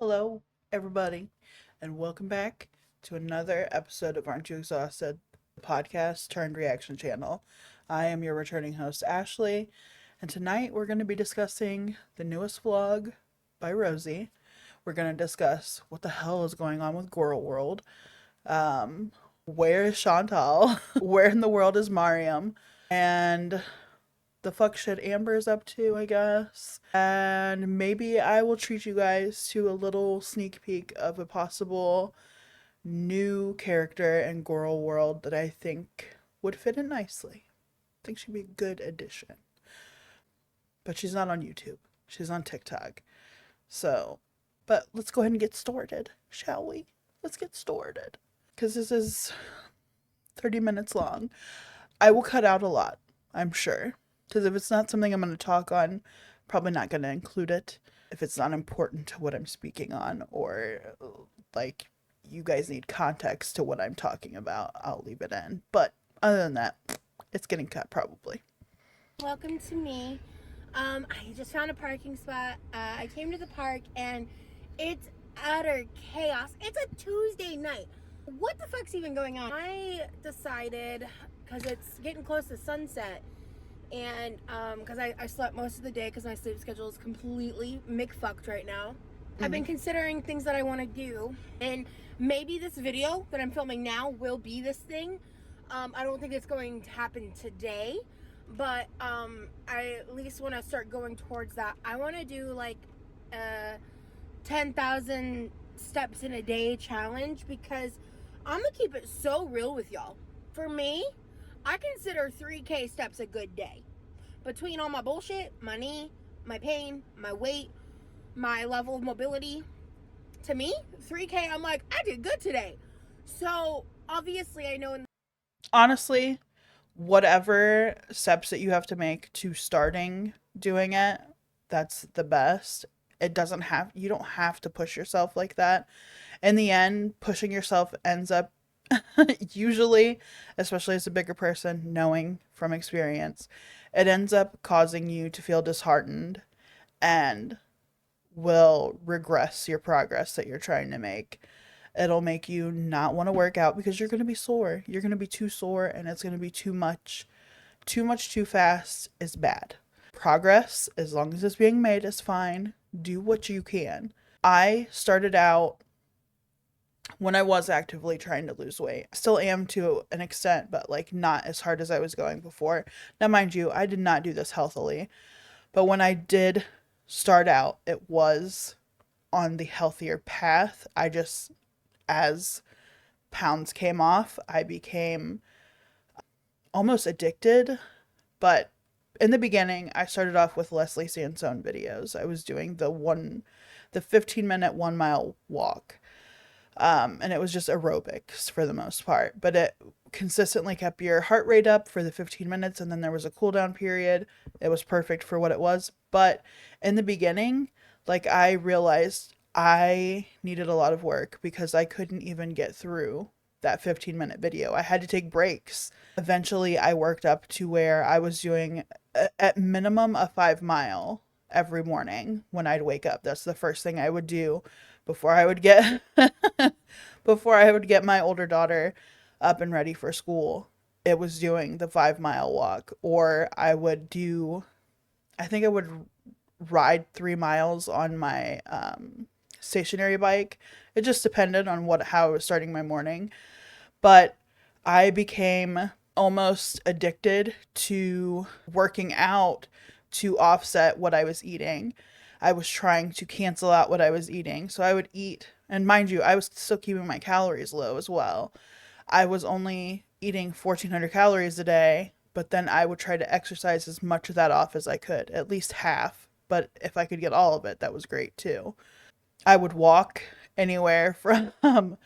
Hello, everybody, and welcome back to another episode of Aren't You Exhausted, the podcast turned reaction channel. I am your returning host, Ashley, and tonight we're going to be discussing the newest vlog by Rosie. We're going to discuss what the hell is going on with Girl World. Where is Chantal? Where in the world is Mariam? And the fuck shit Amber's up to, I guess. And maybe I will treat you guys to a little sneak peek of a possible new character in Girl World that I think would fit in nicely. I think she'd be a good addition. But she's not on YouTube. She's on TikTok. So, but let's go ahead and get started, shall we? Let's get started. Because this is 30 minutes long. I will cut out a lot, I'm sure. Because if it's not something I'm going to talk on, probably not going to include it. If it's not important to what I'm speaking on, or like you guys need context to what I'm talking about, I'll leave it in. But other than that, it's getting cut probably. Welcome to me. I just found a parking spot. I came to the park and it's utter chaos. It's a Tuesday night. What the fuck's even going on? I decided, because it's getting close to sunset, and because I slept most of the day because my sleep schedule is completely McFucked right now. I've been considering things that I want to do, and maybe this video that I'm filming now will be this thing. I don't think it's going to happen today, but I at least want to start going towards that. I want to do like a 10,000 steps in a day challenge, because I'm gonna keep it so real with y'all. For me, I consider 3K steps a good day. Between all my bullshit, my knee, my pain, my weight, my level of mobility, to me, 3K, I'm like, I did good today. So obviously I know Honestly, whatever steps that you have to make to starting doing it, that's the best. You don't have to push yourself like that. In the end, pushing yourself ends up usually, especially as a bigger person, knowing from experience, it ends up causing you to feel disheartened and will regress your progress that you're trying to make. It'll make you not want to work out because you're going to be sore. You're going to be too sore and it's going to be too much. Too much too fast is bad. Progress, as long as it's being made, is fine. Do what you can. I started out when I was actively trying to lose weight. I still am to an extent, but like not as hard as I was going before. Now, mind you, I did not do this healthily, but when I did start out, it was on the healthier path. I just, as pounds came off, I became almost addicted. But in the beginning, I started off with Leslie Sansone videos. I was doing the 15-minute 1 mile walk. And it was just aerobics for the most part, but it consistently kept your heart rate up for the 15 minutes, and then there was a cool down period. It was perfect for what it was. But in the beginning, like, I realized I needed a lot of work because I couldn't even get through that 15-minute video. I had to take breaks. Eventually, I worked up to where I was doing at minimum a 5 mile every morning when I'd wake up. That's the first thing I would do before I would get before I would get my older daughter up and ready for school. It was doing the 5 mile walk, or I think I would ride 3 miles on my stationary bike. It just depended on how I was starting my morning. But I became almost addicted to working out to offset what I was eating. I was trying to cancel out what I was eating. So I would eat, and mind you, I was still keeping my calories low as well. I was only eating 1,400 calories a day, but then I would try to exercise as much of that off as I could, at least half. But if I could get all of it, that was great too. I would walk anywhere from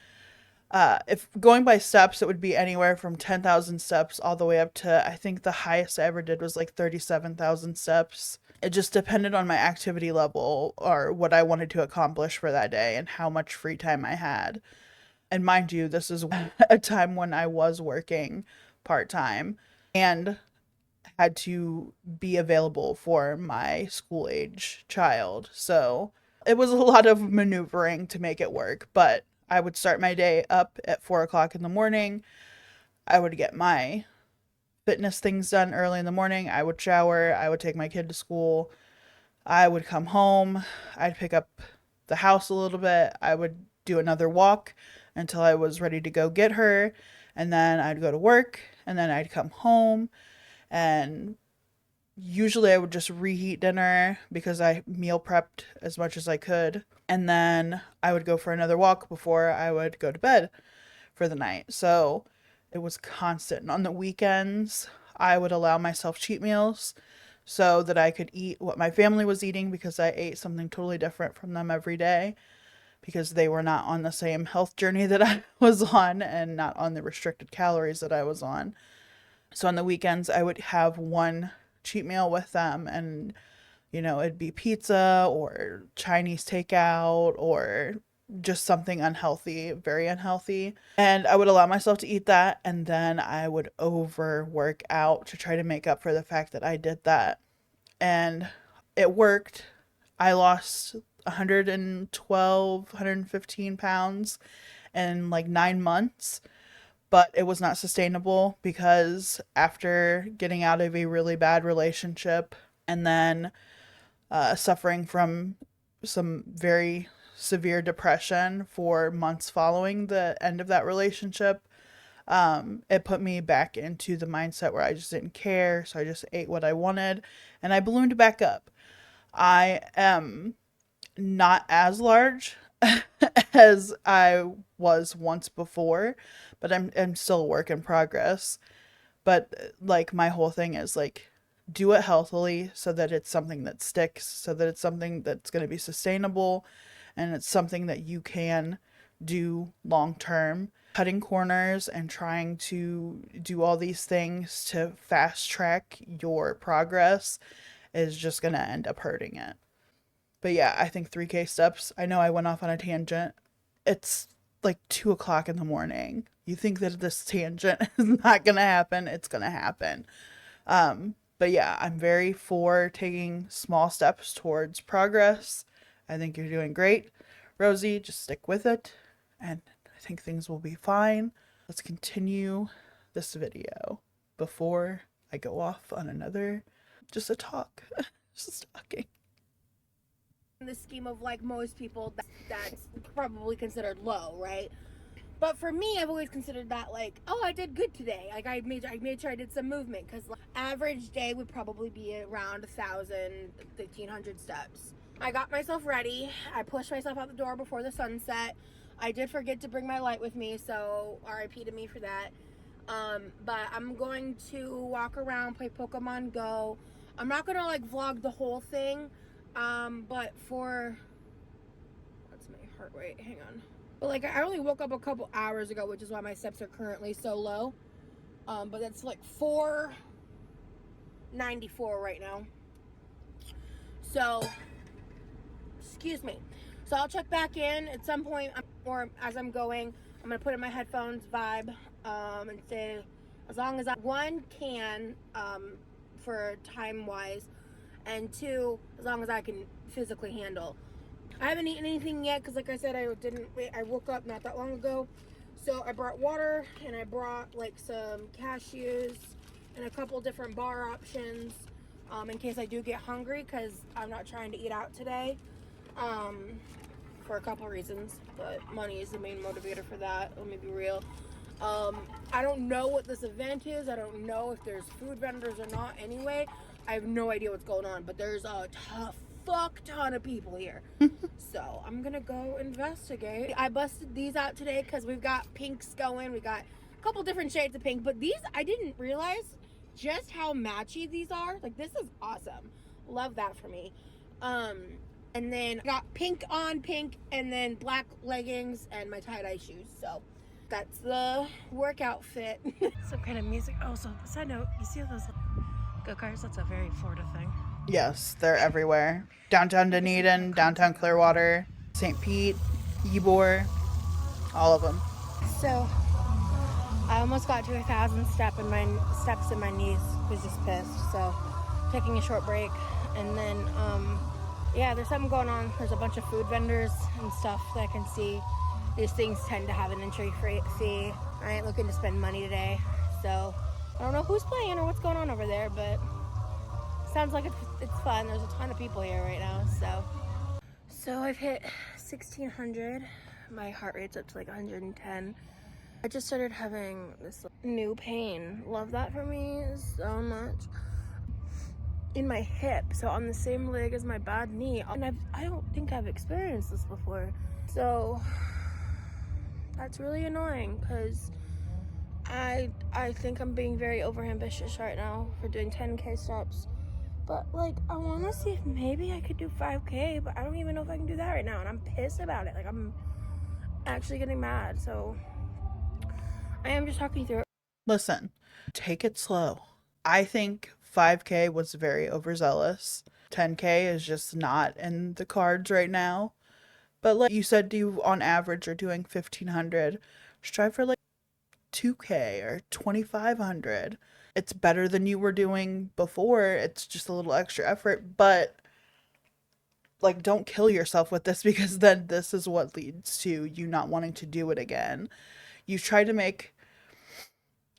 if going by steps, it would be anywhere from 10,000 steps all the way up to, I think the highest I ever did was like 37,000 steps. It just depended on my activity level or what I wanted to accomplish for that day and how much free time I had. And mind you, this is a time when I was working part time and had to be available for my school age child. So It was a lot of maneuvering to make it work, but I would start my day up at 4 o'clock in the morning. I would get my fitness things done early in the morning. I would shower. I would take my kid to school. I would come home. I'd pick up the house a little bit. I would do another walk until I was ready to go get her. And then I'd go to work. And then I'd come home. And usually I would just reheat dinner because I meal prepped as much as I could. And then I would go for another walk before I would go to bed for the night. So it was constant. And on the weekends, I would allow myself cheat meals so that I could eat what my family was eating because I ate something totally different from them every day because they were not on the same health journey that I was on and not on the restricted calories that I was on. So on the weekends, I would have one cheat meal with them, and it'd be pizza or Chinese takeout or just something unhealthy, very unhealthy. And I would allow myself to eat that, and then I would overwork out to try to make up for the fact that I did that. And it worked. I lost 112, 115 pounds in like 9 months, but it was not sustainable because after getting out of a really bad relationship and then suffering from some very severe depression for months following the end of that relationship, it put me back into the mindset where I just didn't care. So I just ate what I wanted and I ballooned back up. I am not as large as I was once before, but I'm still a work in progress. But like my whole thing is like do it healthily so that it's something that sticks, so that it's something that's going to be sustainable and it's something that you can do long term. Cutting corners and trying to do all these things to fast track your progress is just going to end up hurting it. But yeah, I think 3K steps. I know I went off on a tangent. It's like 2 o'clock in the morning. You think that this tangent is not going to happen. It's going to happen. But yeah, I'm very for taking small steps towards progress. I think you're doing great. Rosie, just stick with it. And I think things will be fine. Let's continue this video before I go off on another, just a talk. Just talking. In the scheme of like most people, that's probably considered low, right? But for me, I've always considered that like, oh, I did good today. Like I made sure I did some movement because like, average day would probably be around 1,000, 1,500 steps. I got myself ready. I pushed myself out the door before the sunset. I did forget to bring my light with me, so RIP to me for that. But I'm going to walk around, play Pokemon Go. I'm not gonna like vlog the whole thing, but for what's my heart rate? Hang on. But like I only woke up a couple hours ago, which is why my steps are currently so low. But that's like 494 right now. So, excuse me. So I'll check back in at some point, or as I'm going. I'm gonna put in my headphones, vibe, and say as long as I can for time wise, and 2 as long as I can physically handle. I haven't eaten anything yet because like I said, I woke up not that long ago. So I brought water and I brought like some cashews and a couple different bar options in case I do get hungry, because I'm not trying to eat out today for a couple reasons, but money is the main motivator for that. Let me be real. I don't know what this event is. I don't know if there's food vendors or not anyway. I have no idea what's going on, but there's a fuck ton of people here. So I'm gonna go investigate. I busted these out today because we've got pinks going. We got a couple different shades of pink, but these, I didn't realize just how matchy these are. Like, this is awesome. Love that for me. And then I got pink on pink and then black leggings and my tie-dye shoes. So that's the workout fit. Some kind of music. Oh, so side note, you see those go-karts? That's a very Florida thing. Yes, they're everywhere. Downtown Dunedin, downtown Clearwater, St. Pete, Ybor, all of them. So I almost got to 1,000 steps and my knees was just pissed. So taking a short break, and then Yeah, there's something going on. There's a bunch of food vendors and stuff that I can see. These things tend to have an entry fee. I ain't looking to spend money today, so I don't know who's playing or what's going on over there, but sounds like it's fun. There's a ton of people here right now, so I've hit 1600. My heart rate's up to like 110. I just started having this new pain. Love that for me so much. In my hip, so on the same leg as my bad knee, and I don't think I've experienced this before, so that's really annoying because I think I'm being very overambitious right now for doing 10K steps, but like I want to see if maybe I could do 5K, but I don't even know if I can do that right now, and I'm pissed about it. Like I'm actually getting mad, so I am just talking through it. Listen, take it slow. I think 5K was very overzealous. 10K is just not in the cards right now. But like you said, you on average are doing 1,500. Strive for like 2K or 2,500. It's better than you were doing before. It's just a little extra effort, but like don't kill yourself with this because then this is what leads to you not wanting to do it again. You try to make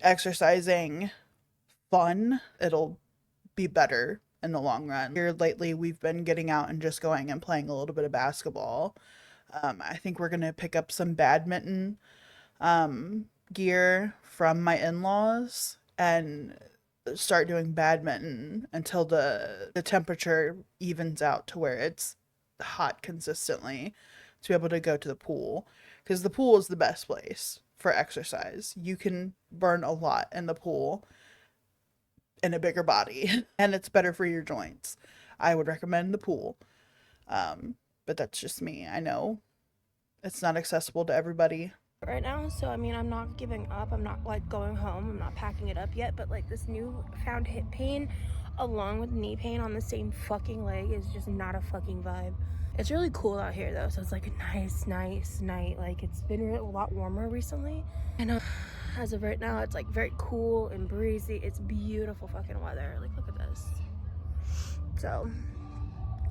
exercising fun, it'll be better in the long run. Here lately, we've been getting out and just going and playing a little bit of basketball. I think we're gonna pick up some badminton gear from my in-laws and start doing badminton until the temperature evens out to where it's hot consistently to be able to go to the pool, because the pool is the best place for exercise. You can burn a lot in the pool in a bigger body and it's better for your joints. I would recommend the pool. But that's just me. I know it's not accessible to everybody. Right now, so I mean I'm not giving up. I'm not like going home. I'm not packing it up yet, but like this new found hip pain along with knee pain on the same fucking leg is just not a fucking vibe. It's really cool out here though, so it's like a nice night. Like it's been a lot warmer recently, and as of right now it's like very cool and breezy. It's beautiful fucking weather. Like look at this. So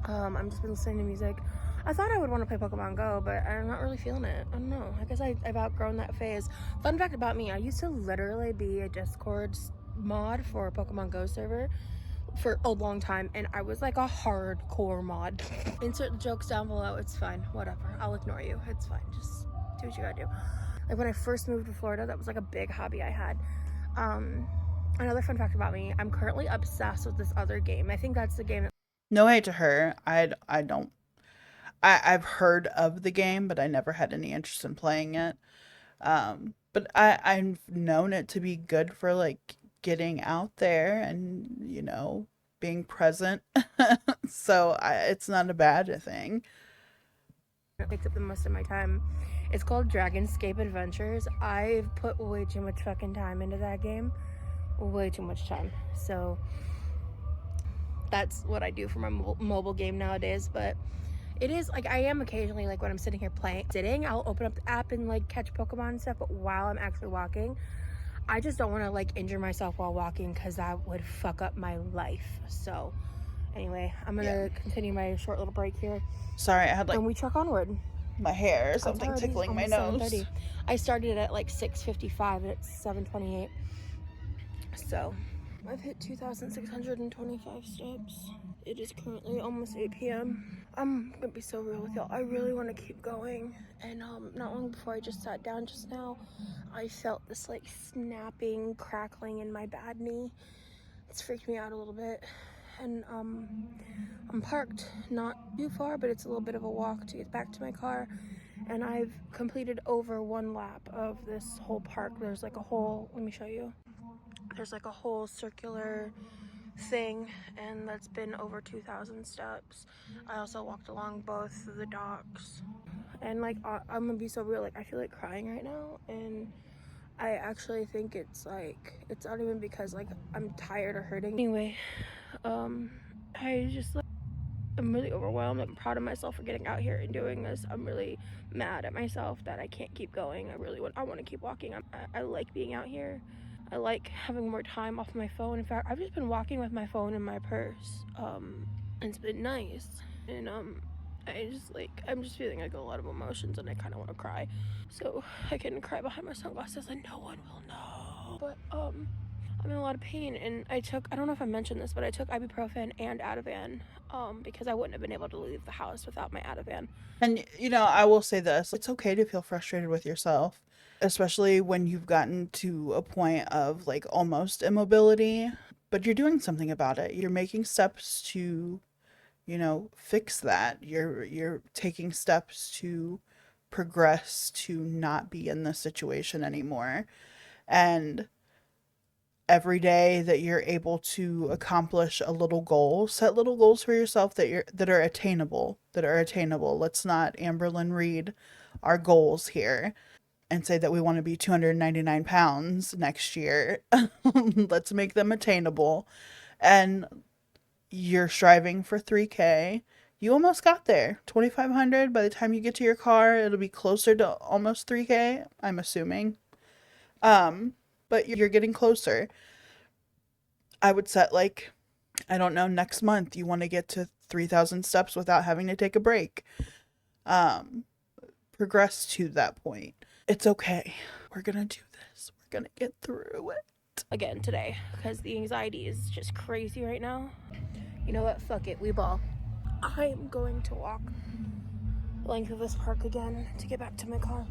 I'm just been listening to music. I thought I would want to play Pokemon Go, but I'm not really feeling it. I don't know. I guess I've outgrown that phase. Fun fact about me, I used to literally be a Discord mod for a Pokemon Go server for a long time, and I was like a hardcore mod. Insert the jokes down below. It's fine. Whatever. I'll ignore you. It's fine. Just do what you gotta do. Like when I first moved to Florida, that was like a big hobby I had. Another fun fact about me, I'm currently obsessed with this other game. I think that's the game that... No hate to her. I've heard of the game, but I never had any interest in playing it. But I've known it to be good for like getting out there and, being present. So it's not a bad thing. It takes up the most of my time. It's called Dragonscape Adventures. I've put way too much fucking time into that game. Way too much time. So that's what I do for my mobile game nowadays, but it is like I am occasionally like when I'm sitting here I'll open up the app and like catch Pokemon and stuff, but while I'm actually walking, I just don't want to like injure myself while walking because that would fuck up my life. So anyway, I'm gonna continue my short little break here. Sorry, I had like and we truck onward. My hair or something tickling my nose. 7:30. I started at like 6:55 and it's 7:28. So I've hit 2,625 steps. It is currently almost 8 p.m. I'm gonna be so real with y'all. I really want to keep going. And not long before I just sat down just now, I felt this like snapping, crackling in my bad knee. It's freaked me out a little bit. And I'm parked not too far, but it's a little bit of a walk to get back to my car. And I've completed over 1 lap of this whole park. There's like a whole, let me show you. There's like a whole circular thing, and that's been over 2,000 steps. I also walked along both of the docks, and like I'm gonna be so real, like I feel like crying right now, and I actually think it's not even because like I'm tired or hurting. Anyway, I just like I'm really overwhelmed. I'm proud of myself for getting out here and doing this. I'm really mad at myself that I can't keep going. I want to keep walking. I like being out here. I like having more time off my phone. In fact, I've just been walking with my phone in my purse. It's been nice. And I'm just feeling like a lot of emotions and I kind of want to cry. So I can cry behind my sunglasses and no one will know. But I'm in a lot of pain, and I don't know if I mentioned this, but I took ibuprofen and Ativan because I wouldn't have been able to leave the house without my Ativan. And, I will say this, it's okay to feel frustrated with yourself, especially when you've gotten to a point of like almost immobility, but you're doing something about it. You're making steps to, fix that. You're taking steps to progress to not be in this situation anymore. And every day that you're able to accomplish a little goal, set little goals for yourself that are attainable, Let's not Amberlynn read our goals here and say that we want to be 299 pounds next year. Let's make them attainable. And you're striving for 3K. You almost got there. 2,500. By the time you get to your car, it'll be closer to almost 3K, I'm assuming. But you're getting closer. I would set like, I don't know, next month you want to get to 3,000 steps without having to take a break. Progress to that point. It's okay. We're gonna do this. We're gonna get through it. Again today, because the anxiety is just crazy right now. You know what? Fuck it. We ball. I'm going to walk the length of this park again to get back to my car.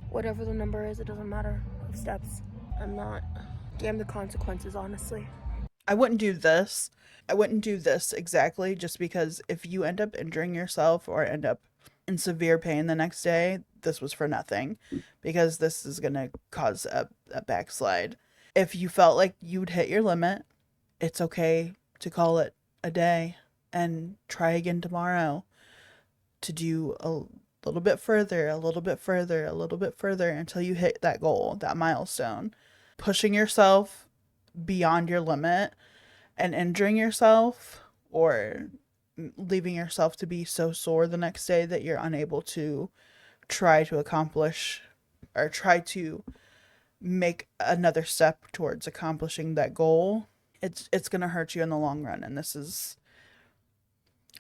Whatever the number is, it doesn't matter. Of steps. I'm not. Damn the consequences, honestly. I wouldn't do this. I wouldn't do this exactly just because if you end up injuring yourself or end up in severe pain the next day, this was for nothing because this is going to cause a backslide. If you felt like you'd hit your limit, it's okay to call it a day and try again tomorrow to do a little bit further, a little bit further, a little bit further until you hit that goal, that milestone. Pushing yourself beyond your limit and injuring yourself or leaving yourself to be so sore the next day that you're unable to try to accomplish or try to make another step towards accomplishing that goal, it's going to hurt you in the long run. And this is,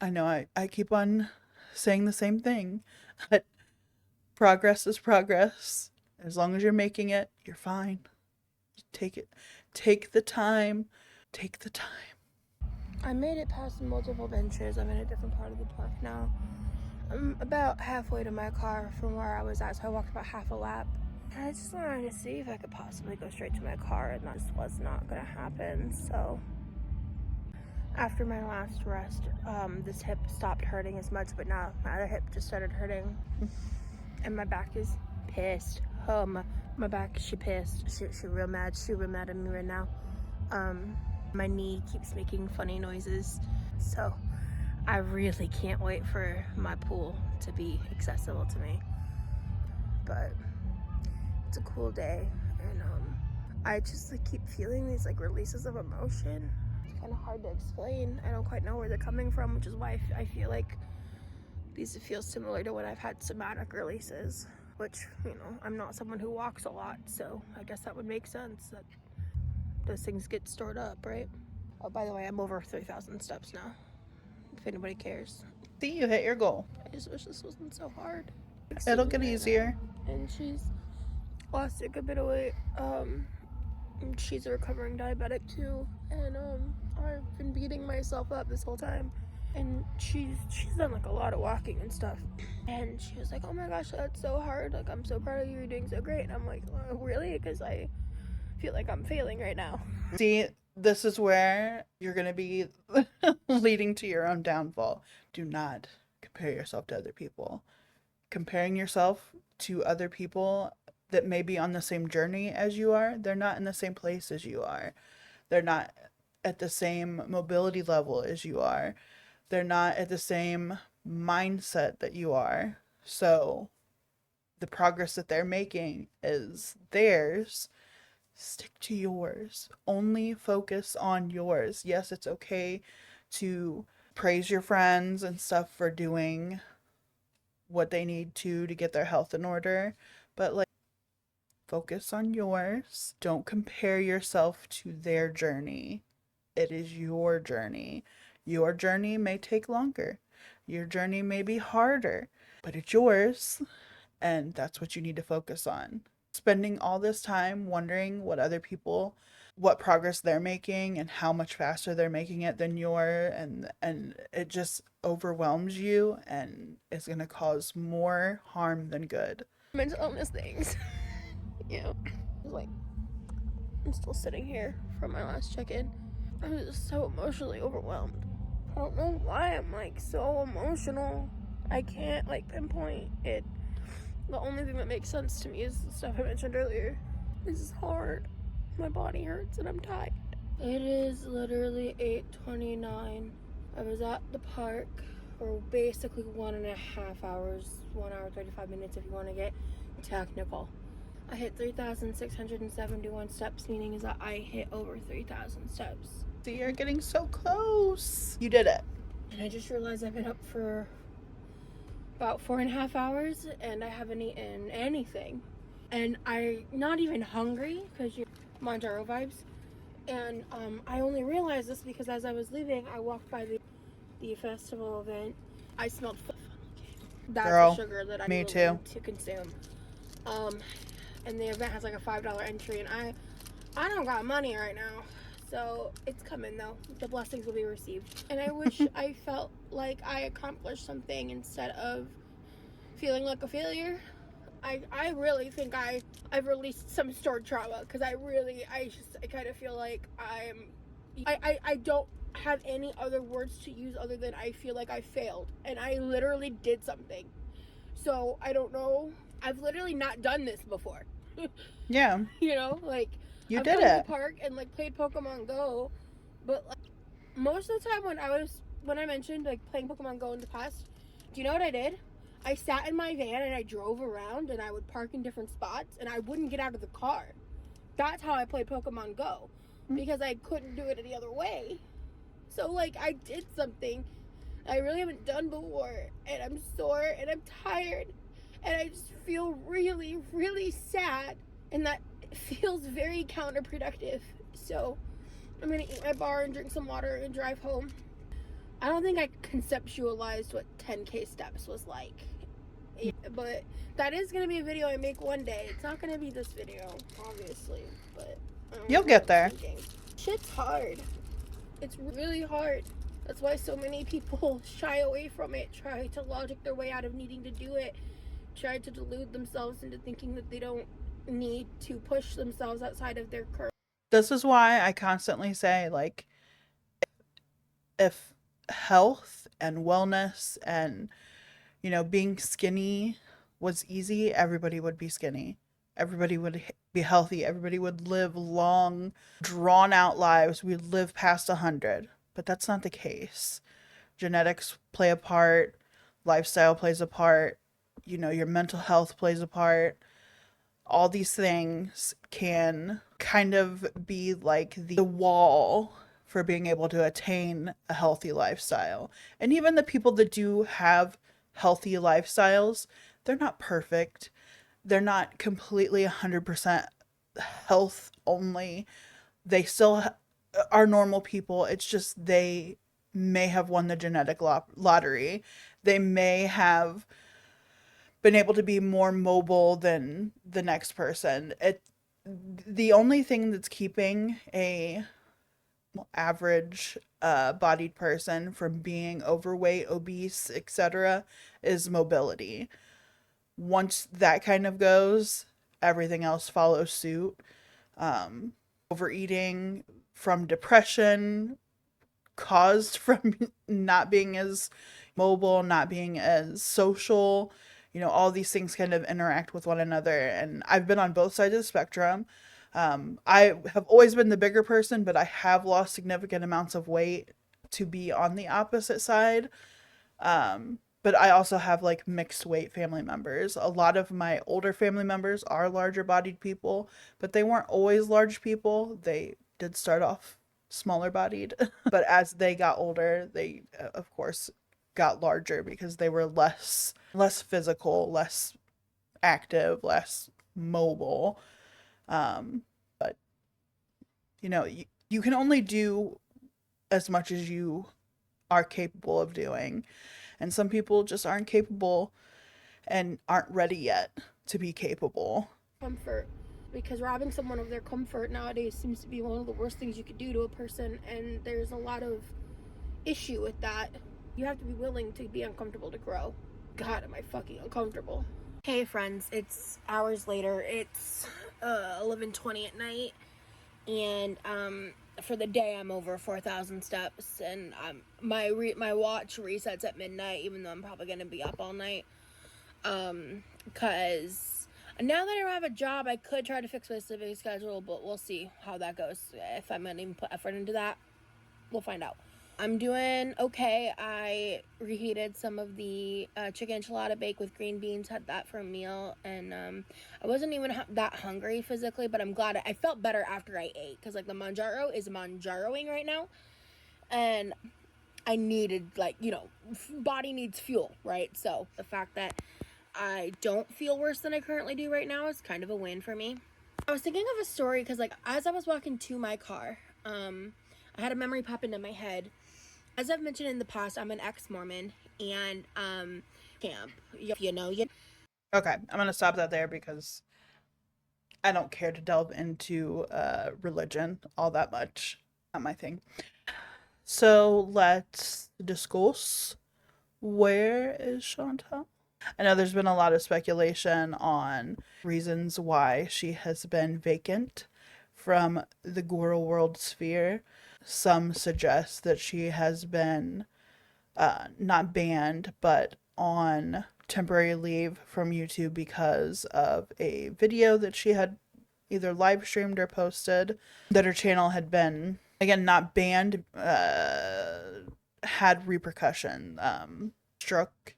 I know I keep on saying the same thing, but progress is progress. As long as you're making it, you're fine. Take it. Take the time. Take the time. I made it past multiple benches. I'm in a different part of the park now. I'm about halfway to my car from where I was at, so I walked about half a lap. I just wanted to see if I could possibly go straight to my car, and that just was not gonna happen. So after my last rest, this hip stopped hurting as much, but now my other hip just started hurting, and my back is pissed. My back, she pissed. She real mad. She real mad at me right now. My knee keeps making funny noises, so I really can't wait for my pool to be accessible to me. But it's a cool day, and I just keep feeling these releases of emotion. It's kind of hard to explain. I don't quite know where they're coming from, which is why I feel like these feel similar to when I've had somatic releases, which, I'm not someone who walks a lot, so I guess that would make sense that those things get stored up, right? Oh, by the way, I'm over 3,000 steps now, if anybody cares. See, you hit your goal. I just wish this wasn't so hard. It'll get easier. And she's lost a good bit of weight. She's a recovering diabetic too, and I've been beating myself up this whole time. And she's done a lot of walking and stuff. And she was like, "Oh my gosh, that's so hard. I'm so proud of you. You're doing so great." And I'm like, "Really?" Because I feel like I'm failing right now. See, this is where you're going to be leading to your own downfall. Do not compare yourself to other people. Comparing yourself to other people that may be on the same journey as you are, they're not in the same place as you are. They're not at the same mobility level as you are. They're not at the same mindset that you are. So the progress that they're making is theirs. Stick to yours. Only focus on yours. Yes, it's okay to praise your friends and stuff for doing what they need to get their health in order, but focus on yours. Don't compare yourself to their journey. It is your journey. Your journey may take longer. Your journey may be harder, but it's yours, and that's what you need to focus on. Spending all this time wondering what progress they're making and how much faster they're making it than you're, and it just overwhelms you and it's going to cause more harm than good. Mental illness things. Like, I'm still sitting here from my last check-in. I was just so emotionally overwhelmed. I don't know why I'm like so emotional. I can't like pinpoint it. The only thing that makes sense to me is the stuff I mentioned earlier. This is hard. My body hurts and I'm tired. It is literally 8:29. I was at the park for basically 1.5 hours, 1 hour 35 minutes if you want to get technical. I hit 3,671 steps, meaning is that I hit over 3,000 steps. So you're getting so close. You did it. And I just realized I've been up for about 4.5 hours and I haven't eaten anything. And I'm not even hungry because you're Montero vibes. And I only realized this because as I was leaving, I walked by the festival event. I smelled that's Girl, the sugar that I me need too. to consume. And the event has like a $5 entry, and I don't got money right now, so it's coming though. The blessings will be received, and I wish I felt like I accomplished something instead of feeling like a failure. I really think I've released some stored trauma because I kind of feel like I don't have any other words to use other than I feel like I failed and I literally did something. So I don't know. I've literally not done this before. Yeah. Like You I've did gone to it. the park and like played Pokemon Go, but like, most of the time when I mentioned like playing Pokemon Go in the past, do you know what I did? I sat in my van and I drove around and I would park in different spots and I wouldn't get out of the car. That's how I played Pokemon Go because I couldn't do it any other way. So like I did something I really haven't done before and I'm sore and I'm tired and I just feel really, really sad and that feels very counterproductive. So I'm gonna eat my bar and drink some water and drive home. I don't think I conceptualized what 10K steps was like. But that is going to be a video I make one day. It's not going to be this video, obviously. But You'll get there. Shit's hard. It's really hard. That's why so many people shy away from it, try to logic their way out of needing to do it, try to delude themselves into thinking that they don't need to push themselves outside of their current. This is why I constantly say, like, if health and wellness and, being skinny was easy, everybody would be skinny. Everybody would be healthy. Everybody would live long, drawn out lives. We'd live past 100. But that's not the case. Genetics play a part. Lifestyle plays a part. Your mental health plays a part. All these things can kind of be like the wall for being able to attain a healthy lifestyle. And even the people that do have healthy lifestyles, they're not perfect. They're not completely 100% health only. They still are normal people. It's just they may have won the genetic lottery. They may have been able to be more mobile than the next person. The only thing that's keeping a average bodied person from being overweight, obese, etc. is mobility. Once that kind of goes, everything else follows suit. Overeating from depression caused from not being as mobile, not being as social, all these things kind of interact with one another. And I've been on both sides of the spectrum. I have always been the bigger person, but I have lost significant amounts of weight to be on the opposite side. But I also have like mixed weight family members. A lot of my older family members are larger bodied people, but they weren't always large people. They did start off smaller bodied, but as they got older, they of course got larger because they were less physical, less active, less mobile. But you can only do as much as you are capable of doing. And some people just aren't capable and aren't ready yet to be capable. Comfort, because robbing someone of their comfort nowadays seems to be one of the worst things you could do to a person, and there's a lot of issue with that. You have to be willing to be uncomfortable to grow. God, am I fucking uncomfortable. Hey friends, it's hours later. It's 11:20 at night, and for the day I'm over 4,000 steps, and my watch resets at midnight, even though I'm probably gonna be up all night. Because now that I don't have a job, I could try to fix my sleeping schedule, but we'll see how that goes. If I'm gonna even put effort into that, we'll find out. I'm doing okay. I reheated some of the chicken enchilada bake with green beans, had that for a meal, and I wasn't even that hungry physically, but I'm glad I felt better after I ate, because like the Manjaro is Manjaroing right now, and I needed, like, you know, body needs fuel, right? So the fact that I don't feel worse than I currently do right now is kind of a win for me. I was thinking of a story because, like, as I was walking to my car, I had a memory pop into my head. As I've mentioned in the past, I'm an ex-Mormon, and camp, if you know. Okay, I'm gonna stop that there because I don't care to delve into religion all that much. Not my thing. So let's discuss, where is Chantal? I know there's been a lot of speculation on reasons why she has been vacant from the Guru world sphere. Some suggest that she has been not banned, but on temporary leave from YouTube because of a video that she had either live streamed or posted, that her channel had been, again, not banned, had repercussion, struck.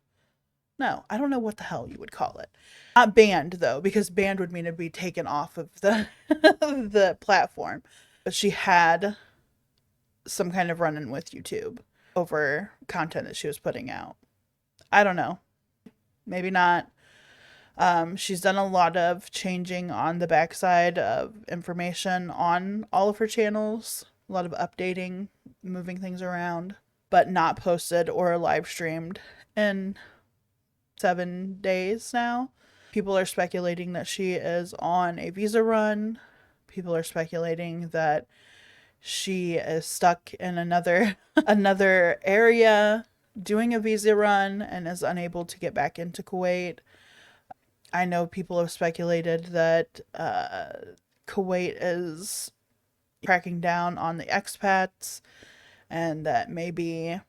No, I don't know what the hell you would call it. Not banned, though, because banned would mean it'd be taken off of the the platform. But she had some kind of run-in with YouTube over content that she was putting out. I don't know. Maybe not. She's done a lot of changing on the backside of information on all of her channels. A lot of updating, moving things around, but not posted or live streamed in 7 days now. People are speculating that she is on a visa run. People are speculating that she is stuck in another area doing a visa run and is unable to get back into Kuwait. I know people have speculated that Kuwait is cracking down on the expats, and that maybe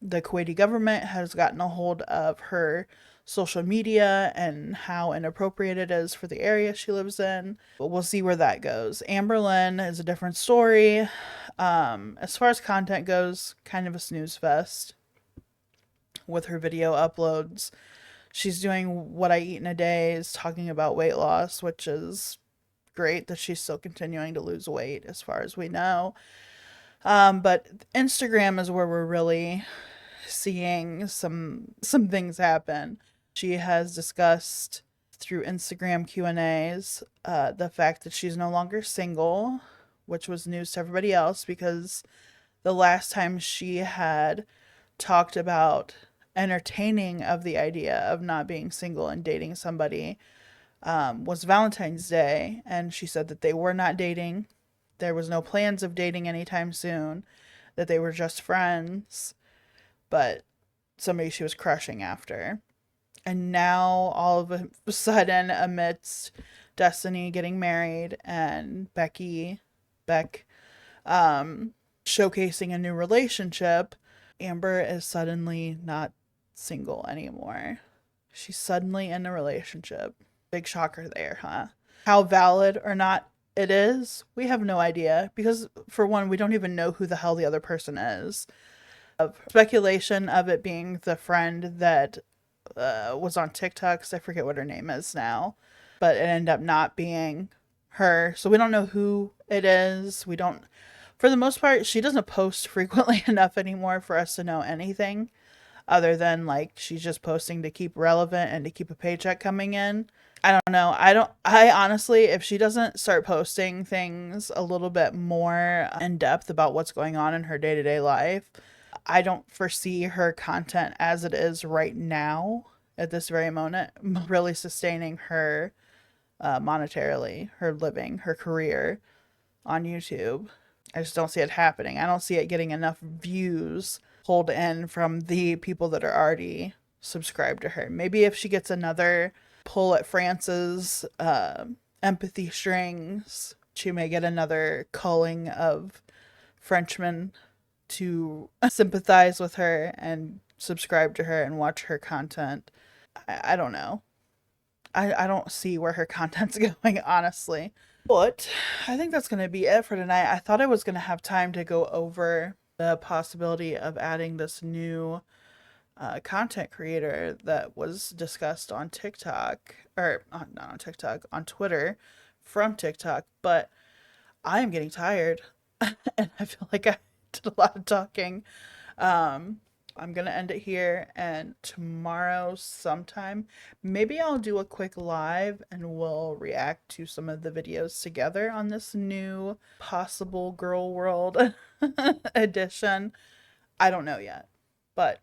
the Kuwaiti government has gotten a hold of her social media and how inappropriate it is for the area she lives in. But we'll see where that goes. Amberlynn is a different story. As far as content goes, kind of a snooze fest with her video uploads. She's doing what I eat in a day, is talking about weight loss, which is great that she's still continuing to lose weight as far as we know. But Instagram is where we're really seeing some things happen. She has discussed through Instagram Q&As the fact that she's no longer single, which was news to everybody else, because the last time she had talked about entertaining of the idea of not being single and dating somebody was Valentine's Day, and she said that they were not dating. There was no plans of dating anytime soon, that they were just friends, but somebody she was crushing after. And now, all of a sudden, amidst Destiny getting married and Beck showcasing a new relationship, Amber is suddenly not single anymore. She's suddenly in a relationship. Big shocker there, huh? How valid or not it is, we have no idea, because for one, we don't even know who the hell the other person is. Of speculation of it being the friend that was on TikTok, so I forget what her name is now, but it ended up not being her, so we don't know who it is. We don't, for the most part, she doesn't post frequently enough anymore for us to know anything, other than like she's just posting to keep relevant and to keep a paycheck coming in. I don't know. I honestly, if she doesn't start posting things a little bit more in depth about what's going on in her day-to-day life, I don't foresee her content as it is right now at this very moment really sustaining her monetarily, her living, her career on YouTube. I just don't see it happening. I don't see it getting enough views pulled in from the people that are already subscribed to her. Maybe if she gets another pull at France's empathy strings, she may get another culling of Frenchmen to sympathize with her and subscribe to her and watch her content. I don't know. I don't see where her content's going, honestly. But I think that's going to be it for tonight. I thought I was going to have time to go over the possibility of adding this new content creator that was discussed on TikTok, or not on TikTok, on Twitter from TikTok, but I am getting tired and I feel like I did a lot of talking. I'm gonna end it here, and tomorrow sometime, maybe I'll do a quick live and we'll react to some of the videos together on this new possible Girl World edition. I don't know yet, but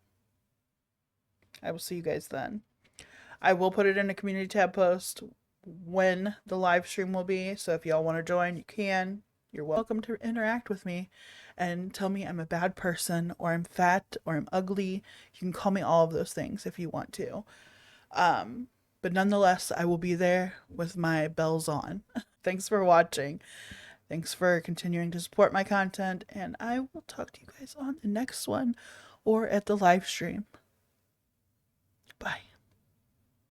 I will see you guys then. I will put it in a community tab post when the live stream will be, so if y'all want to join, you can. You're welcome to interact with me and tell me I'm a bad person, or I'm fat, or I'm ugly. You can call me all of those things if you want to. But nonetheless, I will be there with my bells on. Thanks for watching. Thanks for continuing to support my content, and I will talk to you guys on the next one or at the live stream. Bye.